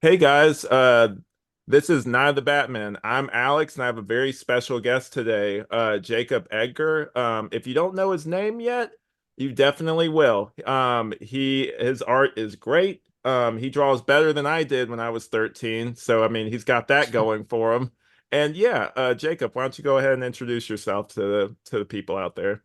Hey guys, this is Night of the Batman. I'm Alex, and I have a very special guest today, Jacob Edgar. If you don't know his name yet, you definitely will. His art is great. He draws better than I did when I was 13, so I mean he's got that going for him. And yeah, Jacob, why don't you go ahead and introduce yourself to the people out there?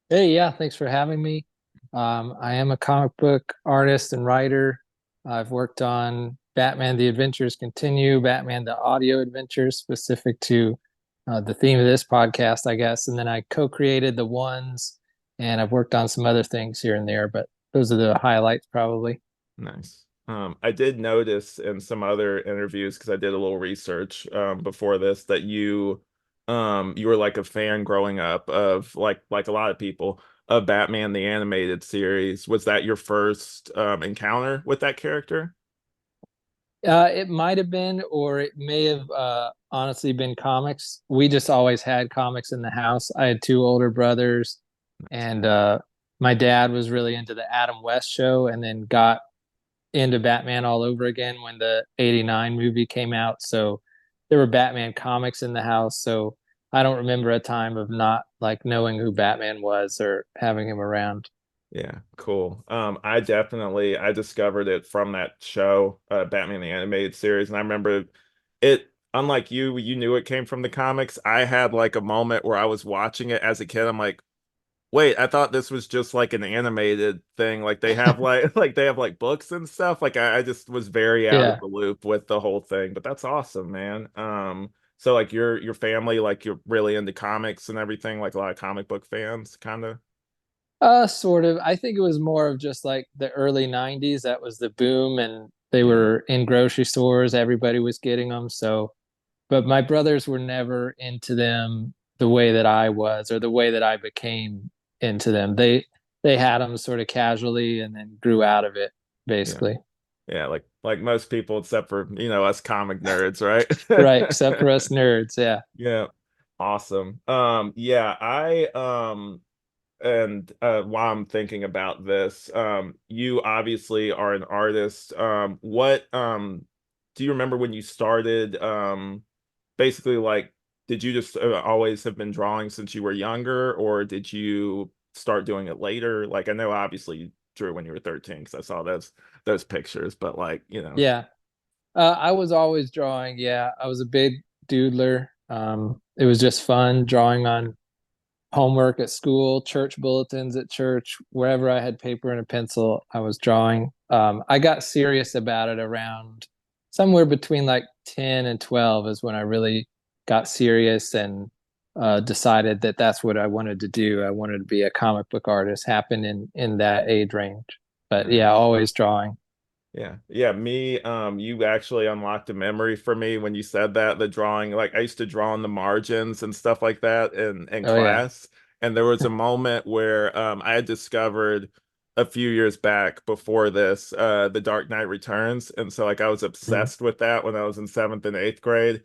Hey, yeah, thanks for having me. I am a comic book artist and writer. I've worked on Batman: The Adventures Continue, Batman: The Audio Adventures, specific to the theme of this podcast, I guess. And then I co-created the ones, and I've worked on some other things here and there, but those are the highlights probably. Nice. I did notice in some other interviews because I did a little research before this that you were like a fan growing up of like a lot of people of Batman the animated series. Was that your first encounter with that character? It might have been, or it may have honestly been comics. We just always had comics in the house. I had two older brothers, and my dad was really into the Adam West show, and then got into Batman all over again when the '89 movie came out. So there were Batman comics in the house. So I don't remember a time of not like knowing who Batman was or having him around. Yeah, cool. I discovered it from that show, Batman the Animated Series, and I remember it, unlike you knew it came from the comics. I had like a moment where I was watching it as a kid. I'm like, wait, I thought this was just like an animated thing. Like they have like like they have like books and stuff. Like I just was very out of Yeah. the loop with the whole thing. But that's awesome, man. So like your family, like you're really into comics and everything, like a lot of comic book fans, kind of. Sort of. I think it was more of just like the early '90s. That was the boom, and they Yeah. were in grocery stores. Everybody was getting them. So, but my brothers were never into them the way that I was, or the way that I became into them. They had them sort of casually, and then grew out of it, Yeah. basically. Yeah, like most people except for, us comic nerds, right? Right, except for us nerds. Yeah. Yeah. Awesome. Yeah, I and while I'm thinking about this, you obviously are an artist. What do you remember when you started basically like did you just always have been drawing since you were younger, or did you start doing it later? Like I know obviously you drew when you were 13 because I saw those pictures, but like. Yeah. I was always drawing. Yeah, I was a big doodler. It was just fun drawing on homework at school, church bulletins at church, wherever I had paper and a pencil, I was drawing. I got serious about it around somewhere between like 10 and 12 is when I really got serious and decided that that's what I wanted to do. I wanted to be a comic book artist, happened in that age range. But yeah, Nice. always drawing. Yeah. Yeah, me, you actually unlocked a memory for me when you said that, the drawing. Like I used to draw on the margins and stuff like that in Oh yeah. class. And there was a moment where I had discovered a few years back before this, The Dark Knight Returns. And so like I was Mhm. obsessed with that when I was in seventh and eighth grade.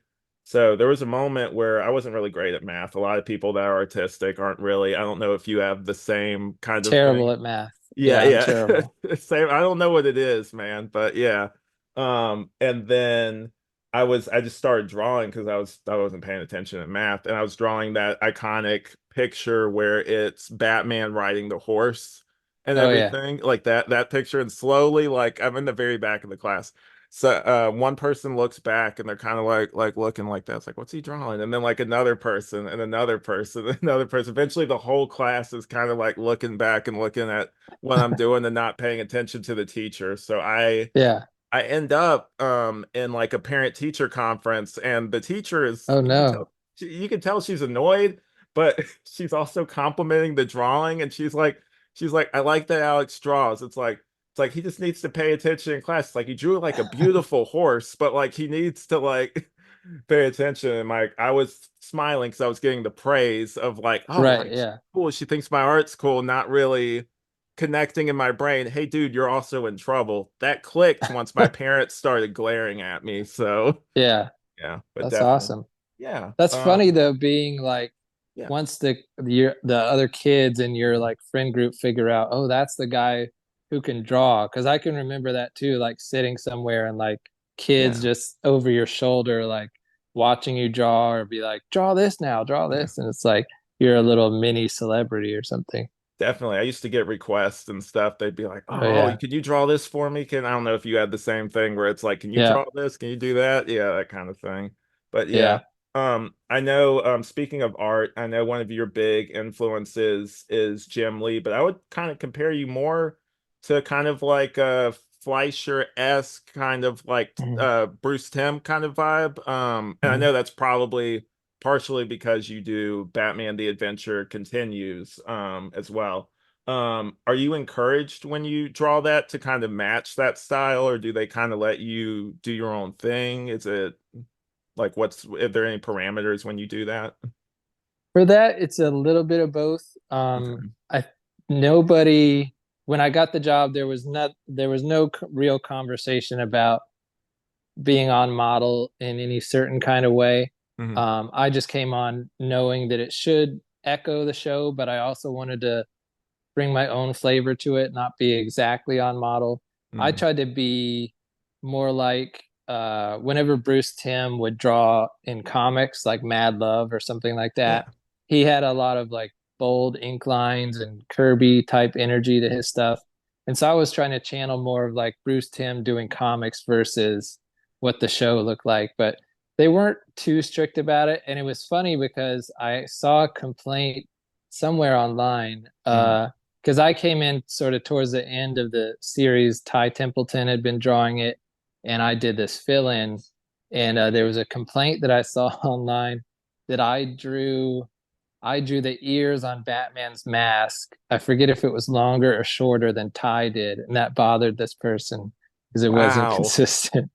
So there was a moment where I wasn't really great at math. A lot of people that are artistic aren't really, I don't know if you have the same kind of Terrible thing. at math. Yeah, Yeah, I'm yeah. terrible. Same. I don't know what it is, man, but yeah. And then I just started drawing because I wasn't paying attention in math, and I was drawing that iconic picture where it's Batman riding the horse and Oh yeah. everything, like that picture. And slowly, like I'm in the very back of the class. So one person looks back and they're kind of like looking like that. It's like, what's he drawing? And then like another person and another person, and another person. Eventually the whole class is kind of like looking back and looking at what I'm doing and not paying attention to the teacher. So Yeah. I end up in like a parent teacher conference, and the teacher is Oh you can no. tell you can tell she's annoyed, but she's also complimenting the drawing, and she's like I like that Alex draws. It's like he just needs to pay attention in class. It's like he drew like a beautiful horse, but like he needs to like pay attention. And like I was smiling because I was getting the praise of like, oh, Right, like yeah. cool. She thinks my art's cool, not really connecting in my brain. Hey, dude, you're also in trouble. That clicked once my parents started glaring at me. So Yeah. yeah, but That's definitely. awesome. Yeah. That's funny though, being like Yeah. once the other kids in your like friend group figure out, oh, that's the guy who can draw. Because I can remember that too, like sitting somewhere and like kids Yeah. just over your shoulder, like watching you draw or be like, draw this now, draw Yeah. this. And it's like you're a little mini celebrity or something. Definitely. I used to get requests and stuff. They'd be like, Oh, "Oh, yeah. could you draw this for me?" I don't know if you had the same thing where it's like, "Can you Yeah. draw this? Can you do that?" Yeah, that kind of thing. But yeah, Yeah. I know, speaking of art, I know one of your big influences is Jim Lee, but I would kind of compare you more to kind of like a Fleischer-esque kind of like Mhm. Bruce Timm kind of vibe. And I Mhm. know that's probably partially because you do Batman the Adventure Continues as well. Are you encouraged when you draw that to kind of match that style, or do they kind of let you do your own thing? Is it like what's are there any parameters when you do that? For that, it's a little bit of both. Okay. I nobody when I got the job, there was no real conversation about being on model in any certain kind of way. Hmm. I just came on knowing that it should echo the show, but I also wanted to bring my own flavor to it, not be exactly on model. I Hmm. tried to be more like whenever Bruce Timm would draw in comics like Mad Love or something like Yeah. that, he had a lot of like bold ink lines and Kirby type energy to his stuff. And so I was trying to channel more of like Bruce Timm doing comics versus what the show looked like. But they weren't too strict about it. And it was funny because I saw a complaint somewhere online. Hmm. Because I came in sort of towards the end of the series. Ty Templeton had been drawing it, and I did this fill in. And there was a complaint that I saw online that I drew the ears on Batman's mask. I forget if it was longer or shorter than Ty did, and that bothered this person because it wasn't Wow. consistent.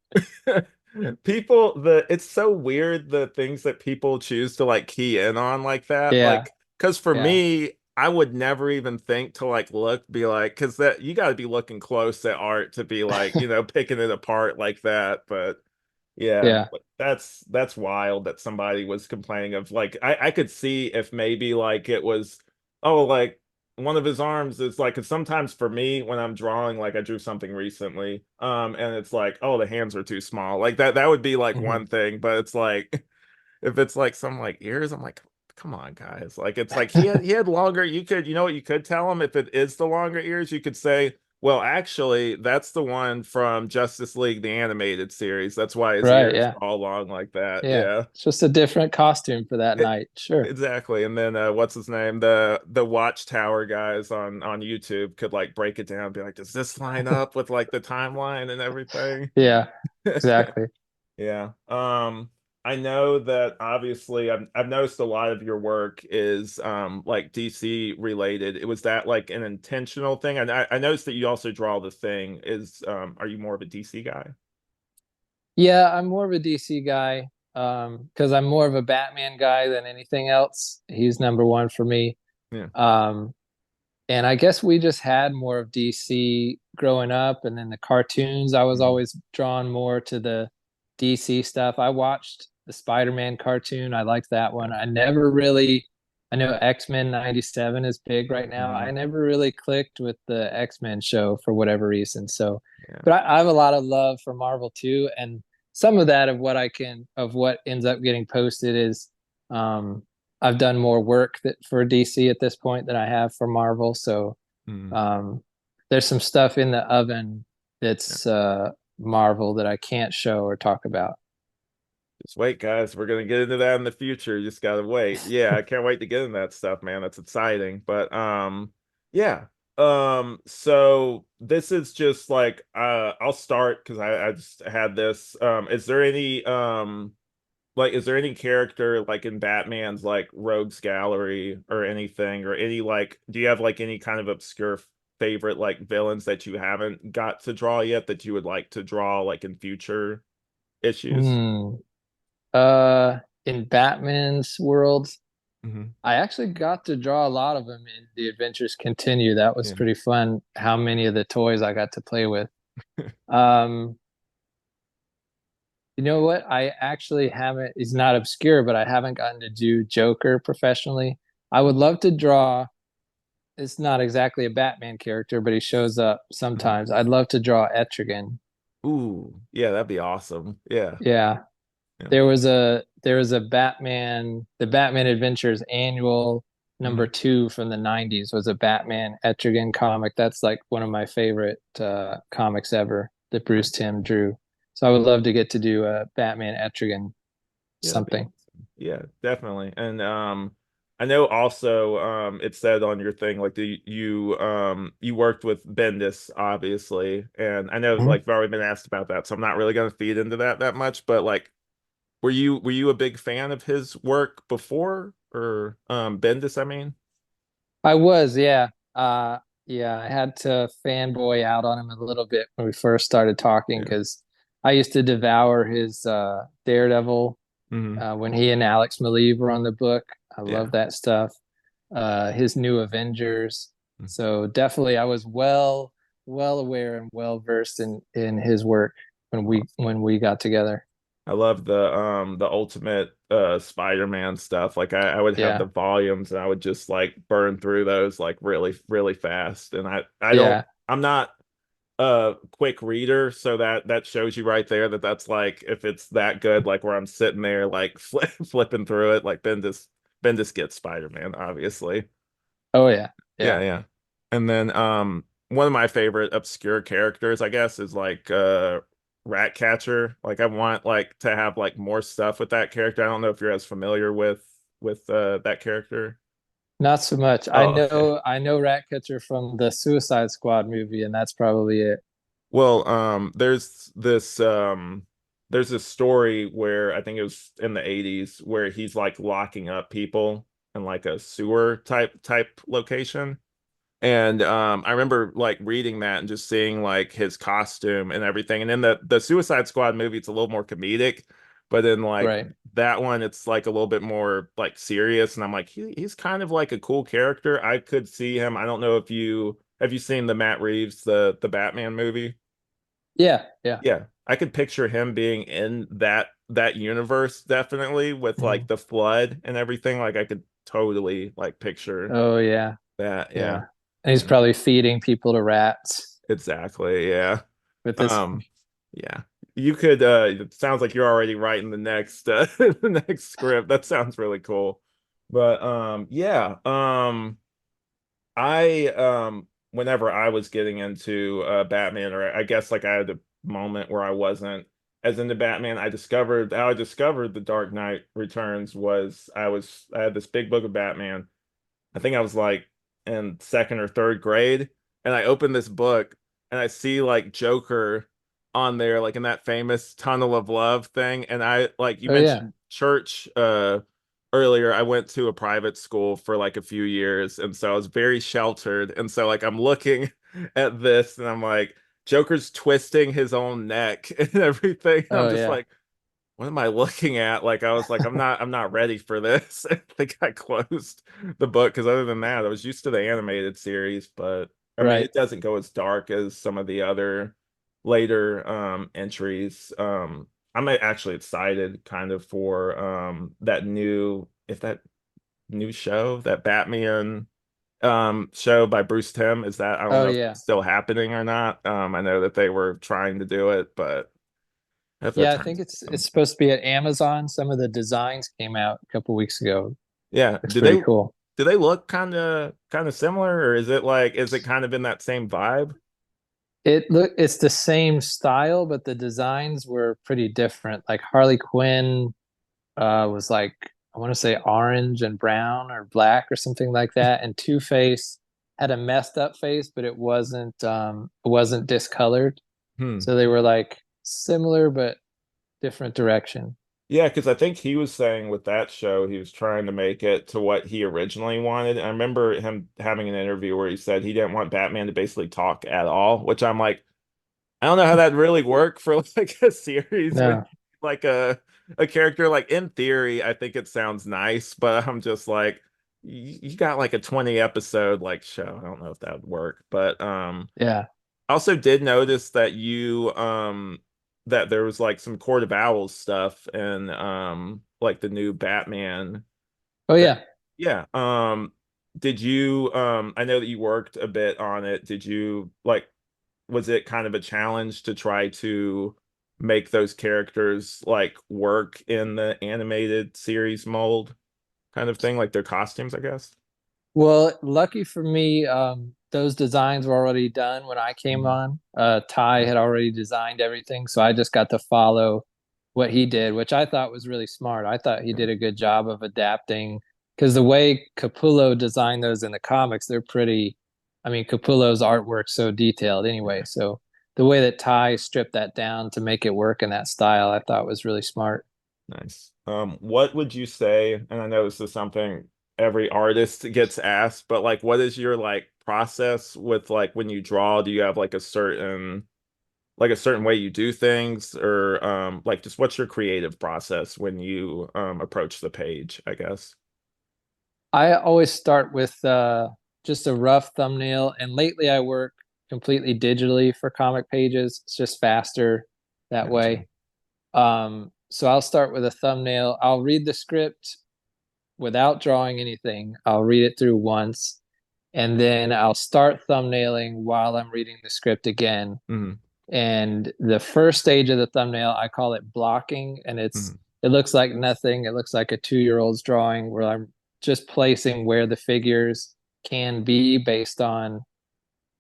People, the it's so weird the things that people choose to like key in on like that. Yeah, Like, because for yeah, me, I would never even think to like look, be like, because that you got to be looking close at art to be like, picking it apart like that. But yeah, yeah. but that's wild that somebody was complaining of like I could see if maybe like it was oh like one of his arms is like 'cause sometimes for me when I'm drawing like I drew something recently and it's like oh the hands are too small like that would be like Mhm. one thing but it's like if it's like some like ears I'm like come on guys like it's like he had longer you could what you could tell him if it is the longer ears you could say well actually that's the one from Justice League the animated series that's why his Right, ears yeah, are all long like that yeah. yeah It's just a different costume for that it, night. Sure. exactly and then what's his name the Watchtower guys on YouTube could like break it down and be like does this line up with like the timeline and everything Yeah, exactly. Yeah. I know that obviously I've noticed a lot of your work is like DC related. It was that like an intentional thing. And I noticed that you also draw the thing. Are you more of a DC guy? Yeah, I'm more of a DC guy because I'm more of a Batman guy than anything else. He's number one for me. Yeah. Um, and I guess we just had more of DC growing up, and then the cartoons. I was Mhm. always drawn more to the DC stuff. I watched the Spider-Man cartoon. I liked that one. I never really, I know X-Men 97 is big right now. I Mhm. never really clicked with the X-Men show for whatever reason. So, Yeah. but I have a lot of love for Marvel too, and some of that of what ends up getting posted is um I've done more work that for DC at this point than I have for Marvel. So Mhm. um, there's some stuff in the oven Yeah. that's Marvel that I can't show or talk about. Just wait, guys. We're gonna get into that in the future. You just gotta wait. Yeah, I can't wait to get in that stuff, man. That's exciting. But yeah. So this is just like I'll start because I just had this. Is there any character like in Batman's like rogues gallery or anything or any like do you have like any kind of obscure favorite like villains that you haven't got to draw yet that you would like to draw like in future issues? Hmm. In Batman's world, Hmm. I actually got to draw a lot of them in The Adventures Continue. That was Yeah. pretty fun. How many of the toys I got to play with. Um, you know what? I actually haven't. It's not obscure, but I haven't gotten to do Joker professionally. I would love to draw. It's not exactly a Batman character, but he shows up Mhm. sometimes. I'd love to draw Etrigan. Ooh, yeah, that'd be awesome. Yeah. Yeah. Yeah. There was a Batman, the Batman Adventures annual number Mhm. 2 from the 90s was a Batman Etrigan comic. That's like one of my favorite comics ever that Bruce Timm drew. So I would love to get to do a Batman Etrigan Yeah, that'd be something. awesome. Yeah, definitely. And I know also it said on your thing like you worked with Bendis obviously. And I know like Mhm. you've already been asked about that, so I'm not really gonna feed into that much, but like were you a big fan of his work before or Bendis, I mean? I was, yeah. Yeah, I had to fanboy out on him a little bit when we first started talking Yeah. because I used to devour his Daredevil Hmm. when he and Alex Maleev were on the book. I love Yeah. that stuff. His new Avengers. So definitely I was well aware and well versed in his work when we got together. I love the ultimate Spider-Man stuff. Like I would have the Yeah. volumes and I would just like burn through those like really, really fast. And I don't Yeah. I'm not a quick reader, so that shows you right there that that's like if it's that good, like where I'm sitting there like flipping through it, like Bendis gets Spider-Man, obviously. Oh yeah. Yeah, Yeah. yeah. And then one of my favorite obscure characters, I guess, is like Ratcatcher. Like I want like to have like more stuff with that character. I don't know if you're as familiar with that character. Not so much. I Oh, okay. know I know Ratcatcher from the Suicide Squad movie, and that's probably it. Well, there's this story where I think it was in the 80s where he's like locking up people in like a sewer type location. And I remember like reading that and just seeing like his costume and everything. And in the Suicide Squad movie, it's a little more comedic, but in like Right. that one, it's like a little bit more like serious. And I'm like, he's kind of like a cool character. I could see him. I don't know if you have you seen the Matt Reeves the Batman movie? Yeah. Yeah. Yeah, I could picture him being in that universe definitely with like Mhm. the flood and everything. Like I could totally like picture Oh yeah. that. Yeah. Yeah. And he's probably feeding people to rats Exactly. Yeah. with this. Um, yeah. You could it sounds like you're already writing the next the next script. That sounds really cool. But yeah. I whenever I was getting into Batman, or I guess like I had a moment where I wasn't as into Batman, I discovered how I discovered The Dark Knight Returns was I had this big book of Batman. I think I was like in second or third grade, and I opened this book and I see like Joker on there, like in that famous Tunnel of Love thing. And I like you Oh yeah. mentioned church earlier. I went to a private school for like a few years, and so I was very sheltered. And so like I'm looking at this and I'm like, Joker's twisting his own neck and everything. And I'm Oh just yeah. like, what am I looking at? Like I was like, I'm not ready for this. I think I closed the book because other than that, I was used to the animated series, but I mean Right. it doesn't go as dark as some of the other later entries. I'm actually excited kind of for that new if that new show, that Batman show by Bruce Timm. Is that I don't Oh know if yeah. it's still happening or not. I know that they were trying to do it, but I hope that Yeah, I turns think into it's something. supposed to be at Amazon. Some of the designs came out a couple weeks ago. Yeah. Looks pretty cool. Do they look kind of similar, or is it kind of in that same vibe? It's the same style, but the designs were pretty different. Like Harley Quinn was like I want to say orange and brown or black or something like that, and Two Face had a messed up face, but it wasn't discolored. Hmm. So they were like similar but different direction. Yeah, because I think he was saying with that show, he was trying to make it to what he originally wanted. I remember him having an interview where he said he didn't want Batman to basically talk at all, which I'm like, I don't know how that really worked for like a series when No, like a character like in theory, I think it sounds nice, but I'm just like you got like a 20 episode like show. I don't know if that would work, but yeah. I also did notice that you that there was like some Court of Owls stuff and like the new Batman Oh thing. yeah. Yeah. Did you I know that you worked a bit on it. Did you like was it kind of a challenge to try to make those characters like work in the animated series mold kind of thing, like their costumes, I guess? Well, lucky for me, those designs were already done when I came Mhm. on. Ty Okay. had already designed everything, so I just got to follow what he did, which I thought was really smart. I thought he Yeah. did a good job of adapting because the way Capullo designed those in the comics, they're pretty. I mean, Capullo's artwork's so detailed anyway, Yeah. so the way that Ty stripped that down to make it work in that style, I thought was really smart. Nice. What would you say, and I know this is something every artist gets asked, but like what is your like process with like when you draw? Do you have like a certain way you do things or like just what's your creative process when you approach the page, I guess? I always start with just a rough thumbnail, and lately I work completely digitally for comic pages. It's just faster that Gotcha. way. So I'll start with a thumbnail. I'll read the script without drawing anything. I'll read it through once, and then I'll start thumbnailing while I'm reading the script again. Hmm. And the first stage of the thumbnail, I call it blocking, and Hmm. it looks like nothing. It looks like a 2-year-old's drawing where I'm just placing where the figures can be based on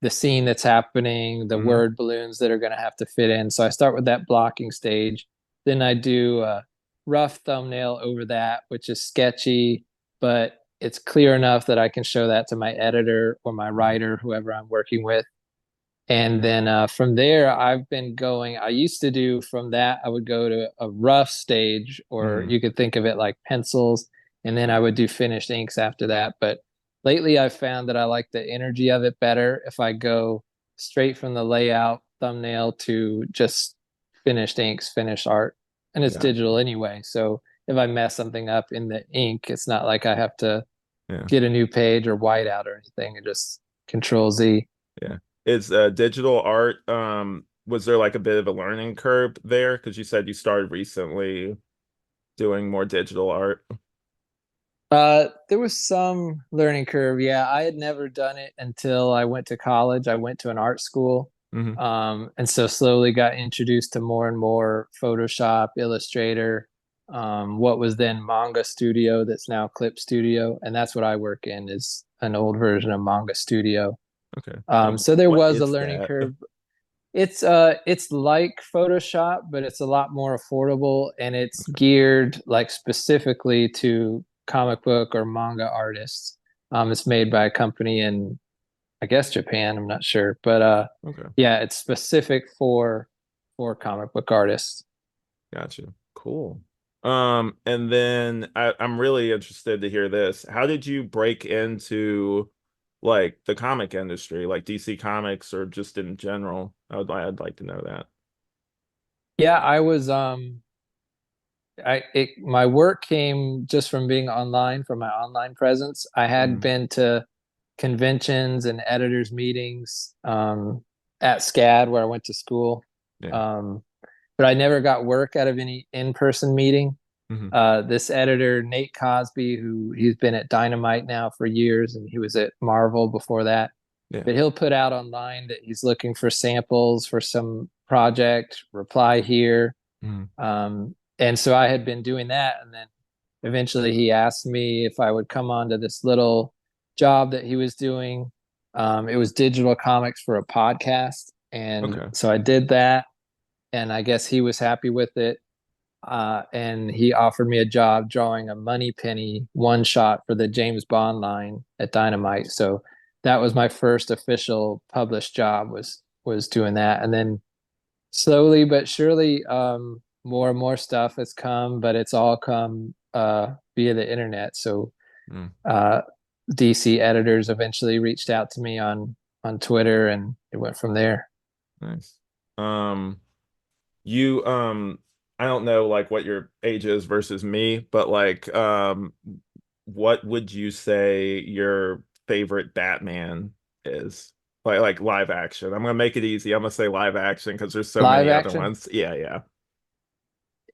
the scene that's happening, the Hmm. word balloons that are going to have to fit in. So I start with that blocking stage. Then I do a rough thumbnail over that, which is sketchy, but it's clear enough that I can show that to my editor or my writer, whoever I'm working with. And then from there, I've been going. I used to do from that, I would go to a rough stage, or Hmm. you could think of it like pencils, and then I would do finished inks after that. But lately, I've found that I like the energy of it better if I go straight from the layout thumbnail to just finished inks, finished art. And it's Gotcha. digital anyway. So if I mess something up in the ink, it's not like I have to Yeah. get a new page or whiteout or anything. It just Control Z. Yeah. Is digital art was there like a bit of a learning curve there? Because you said you started recently doing more digital art. There was some learning curve. Yeah, I had never done it until I went to college. I went to an art school. Hmm. And so slowly got introduced to more and more Photoshop, Illustrator, what was then Manga Studio, that's now Clip Studio, and that's what I work in is an old version of Manga Studio. Okay. So there What was a is learning that? curve. It's like Photoshop, but it's a lot more affordable and it's geared like specifically to comic book or manga artists. It's made by a company in I guess Japan, I'm not sure. But Okay. yeah, it's specific for comic book artists. Gotcha. Cool. And then I'm really interested to hear this. How did you break into like the comic industry, like DC Comics or just in general? I'd like to know that. Yeah, I was my work came just from being online, from my online presence. I had Hmm. been to conventions and editors meetings at SCAD where I went to school. Yeah. Um, but I never got work out of any in-person meeting. Hmm. This editor, Nate Cosby, who he's been at Dynamite now for years, and he was at Marvel before that. Yeah. But he'll put out online that he's looking for samples for some project, reply here. Hmm. And so I had been doing that. And then eventually he asked me if I would come on to this little job that he was doing. It was digital comics for a podcast. And Okay. so I did that. And I guess he was happy with it. And he offered me a job drawing a Money Penny one shot for the James Bond line at Dynamite. So that was my first official published job was doing that. And then slowly but surely, more and more stuff has come, but it's all come via the internet. So Mm, uh, DC editors eventually reached out to me on Twitter, and it went from there. nice. Um, you I don't know like what your age is versus me, but like what would you say your favorite Batman is? Like live action. I'm gonna make it easy. I'm gonna say live action because there's so Live many other action, ones. Yeah,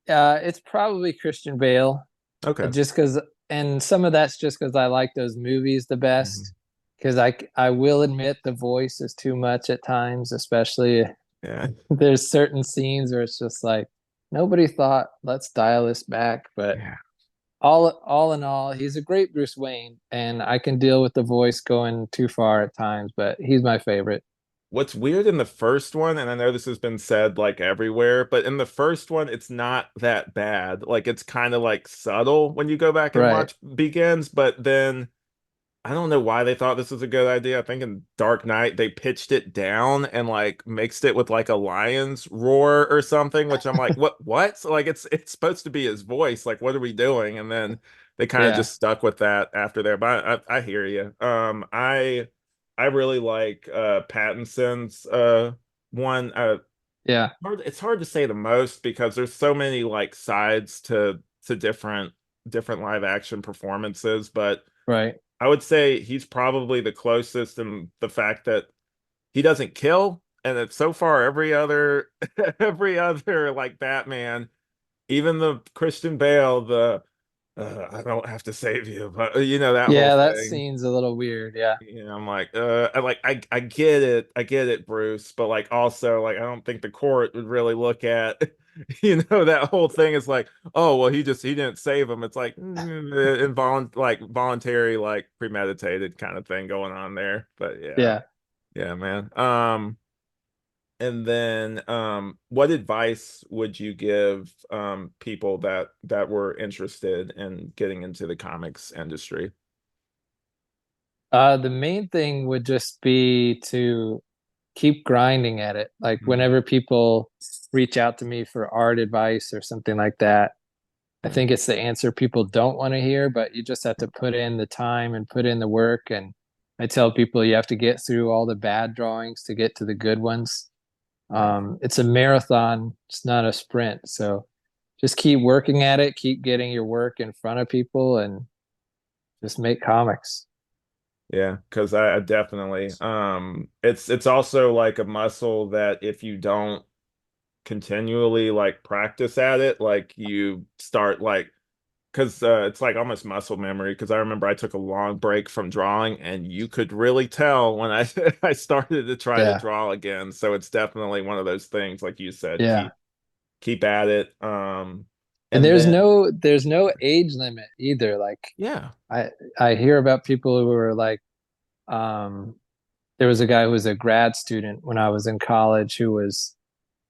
yeah. it's probably Christian Bale, Okay. just because, and some of that's just because I like those movies the Mhm. best. because I will admit the voice is too much at times, especially Yeah. there's certain scenes where it's just like nobody thought let's dial this back, but Yeah. all in all, he's a great Bruce Wayne, and I can deal with the voice going too far at times, but he's my favorite. What's weird in the first one, and I know this has been said like everywhere, but in the first one, it's not that bad. Like it's kind of like subtle when you go back and Right. watch Begins, but then I don't know why they thought this was a good idea. I think in Dark Knight they pitched it down and like mixed it with like a lion's roar or something, which I'm like, what? So, like it's supposed to be his voice. Like, what are we doing? And then they kind of Yeah. just stuck with that after there. But I hear you. I really like Pattinson's one. Yeah. It's hard to say the most because there's so many like sides to different live action performances, but Right. I would say he's probably the closest in the fact that he doesn't kill, and that so far every other every other like Batman, even the Christian Bale, the I don't have to save you, but you know that whole Yeah, that thing. scene's a little weird. Yeah. You know, I'm like, I get it, Bruce, but like also like I don't think the court would really look at, you know, that whole thing is like, oh well, he didn't save him. It's like voluntary, like premeditated kind of thing going on there. But yeah, Yeah. yeah, man. And then what advice would you give people that were interested in getting into the comics industry? The main thing would just be to keep grinding at it. Like Mm, whenever people reach out to me for art advice or something like that, I mm, think it's the answer people don't want to hear, but you just have to put in the time and put in the work. And I tell people you have to get through all the bad drawings to get to the good ones. right. It's a marathon, it's not a sprint. So just keep working at it, keep getting your work in front of people, and just make comics. Yeah, because I definitely it's also like a muscle that if you don't continually like practice at it, like you start like because it's like almost muscle memory. Because I remember I took a long break from drawing, and you could really tell when I I started to try to Yeah. draw again. So it's definitely one of those things, like you said, Yeah. keep at it. And And then there's no age limit either. Like yeah, I I hear about people who are like um there was a guy who was a grad student when I was in college who was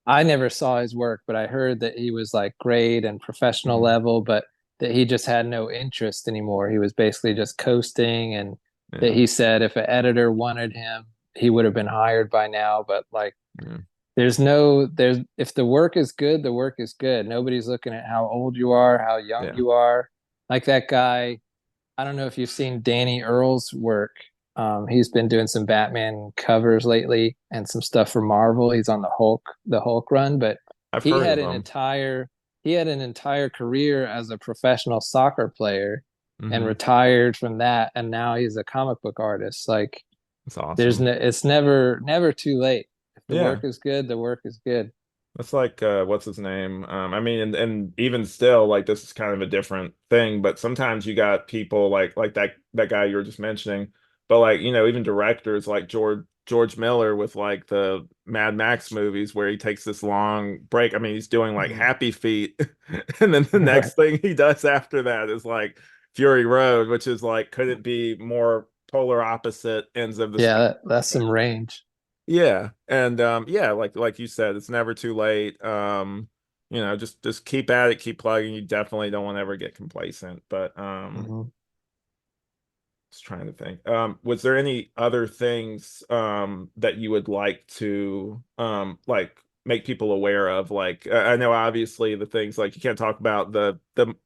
I never saw his work, but I heard that he was like great and professional mhm, level, but that he just had no interest anymore. He was basically just coasting, and that yeah, he said if an editor wanted him, he would have been hired by now. But like yeah, there's if the work is good, the work is good. Nobody's looking at how old you are, how young yeah. you are. Like that guy, I don't know if you've seen Danny Earl's work. He's been doing some Batman covers lately and some stuff for Marvel. He's on the Hulk run, but I've he heard had of an them. entire he had an entire career as a professional soccer player and Hmm. retired from that, and now he's a comic book artist. Like It's awesome. it's never too late. If the Yeah. work is good, the work is good. That's like what's his name? I mean, and even still, like this is kind of a different thing, but sometimes you got people like that guy you were just mentioning, but like, you know, even directors like George Miller with like the Mad Max movies where he takes this long break. I mean, he's doing like Mhm. Happy Feet, and then the Right. next thing he does after that is like Fury Road, which is like couldn't be more polar opposite ends of the Yeah, spectrum. that's some range. Yeah. And yeah, like you said, it's never too late. You know, just keep at it, keep plugging. You definitely don't want to ever get complacent. But Mhm. just trying to think. Was there any other things that you would like make people aware of? Like I know obviously the things like you can't talk about the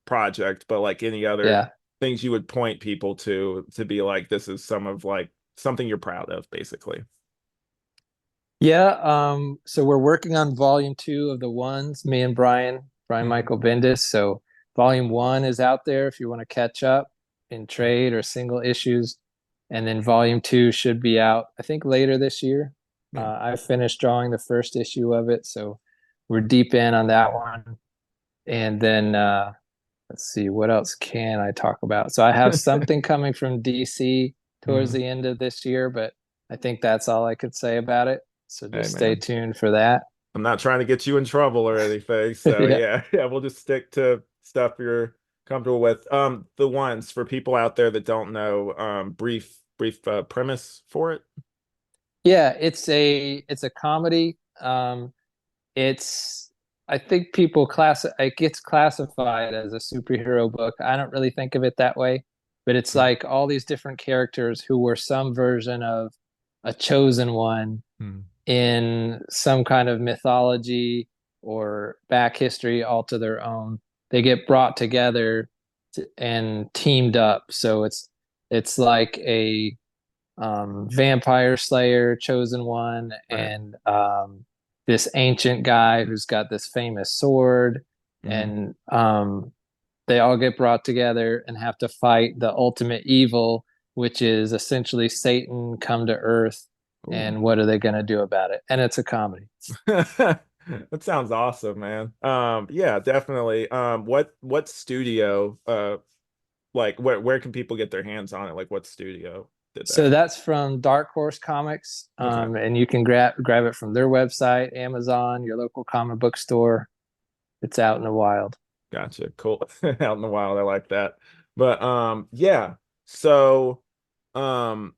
project, but like any other Yeah. things you would point people to be like this is some of like something you're proud of, basically. Yeah, so we're working on volume two of the ones, me and Brian Mhm. Michael Bendis. So volume one is out there if you want to catch up in trade or single issues. And then volume two should be out, I think, later this year. Yeah. I finished drawing the first issue of it, so we're deep in on that one. And then let's see, what else can I talk about? So I have something coming from DC. towards Mhm. the end of this year, but I think that's all I could say about it. So Hey, just stay man. tuned for that. I'm not trying to get you in trouble or anything. So Yeah. yeah, yeah, we'll just stick to stuff you're comfortable with. The ones for people out there that don't know, brief premise for it. Yeah, it's a comedy. It's I think people class it gets classified as a superhero book. I don't really think of it that way, but it's like all these different characters who were some version of a chosen one Mm-hmm. in some kind of mythology or back history all to their own. They get brought together and teamed up. So it's like a vampire slayer, chosen one, Right. and this ancient guy who's got this famous sword, Mm-hmm. and they all get brought together and have to fight the ultimate evil, which is essentially Satan come to Earth. Ooh. And what are they going to do about it? And it's a comedy. That sounds awesome, man. Yeah, definitely. What studio, like where can people get their hands on it? Like what studio did So that? that's from Dark Horse Comics, Okay. and you can grab it from their website, Amazon, your local comic book store. It's out in the wild. Gotcha. Cool. Out in the wild. I like that. But yeah. So um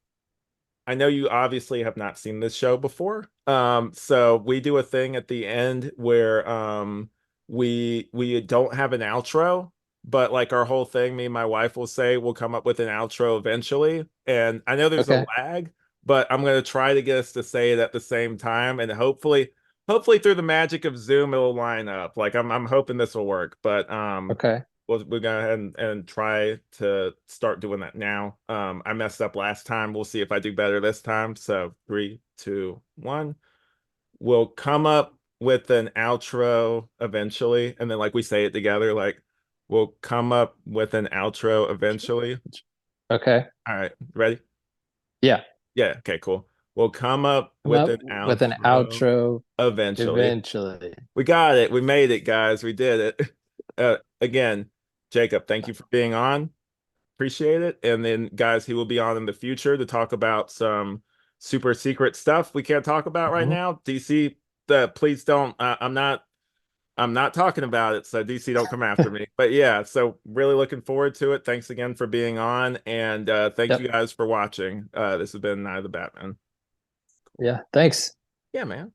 I know you obviously have not seen this show before. So we do a thing at the end where we don't have an outro, but like our whole thing, me and my wife will say we'll come up with an outro eventually. And I know there's a Okay. lag, but I'm gonna try to get us to say it at the same time, and hopefully through the magic of Zoom it'll line up. Like I'm hoping this will work. But Okay. we'll go ahead and try to start doing that now. I messed up last time. We'll see if I do better this time. So three, two, one. We'll come up with an outro eventually, and then like we say it together, like we'll come up with an outro eventually. Okay. All right, ready? Yeah. Yeah, okay, cool. We'll come up Come with up an with an outro outro eventually. eventually. We got it. We made it, guys. We did it. Again, Jacob, thank you for being on. Appreciate it. And then, guys, he will be on in the future to talk about some super secret stuff we can't talk about right Mhm. now. DC, please don't. I'm not talking about it, so DC, don't come after me. But yeah, so really looking forward to it. Thanks again for being on, and thank you Yep. guys for watching. This has been Night of the Batman. Yeah. Thanks. Yeah, man.